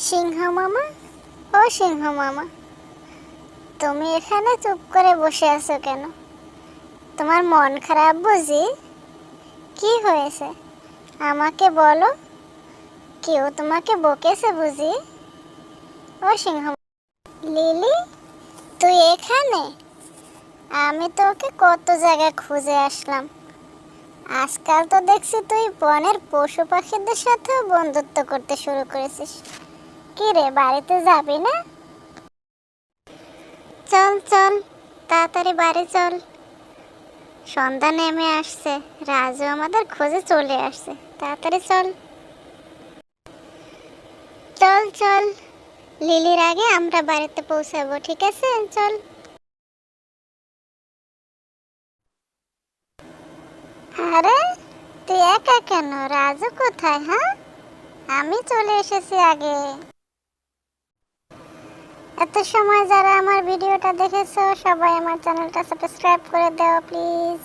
সিংহ মামা, ও সিংহ মামা, তুমি এখানে চুপ করে বসে আছো কেন? তোমার মন খারাপ বুঝি? কি হয়েছে আমাকে বলো। কেউ তোমাকে বকেছে বুঝি? ও সিংহ, লিলি, তুই এখানে? আমি তোকে কত জায়গায় খুঁজে আসলাম। আজকাল তো দেখছি তুই বনের পশু পাখিদের সাথেও বন্ধুত্ব করতে শুরু করেছিস। কি রে, বাড়িতে যাবি না? চল চল, তাড়াতাড়ি বাড়ি চল। সন্ধ্যা নেমে আসছে, রাজু আমাদের খোঁজে চলে আসছে। তাড়াতাড়ি চল। চল চল, লিলির আগে আমরা বাড়িতে পৌঁছাবো, ঠিক আছে? চল। আরে, তুই একা কেন? রাজু কোথায়? হ্যাঁ, আমি চলে এসেছি আগে। এত সময় যারা আমার ভিডিওটা দেখেছো, সবাই আমার চ্যানেলটা সাবস্ক্রাইব করে দাও প্লিজ।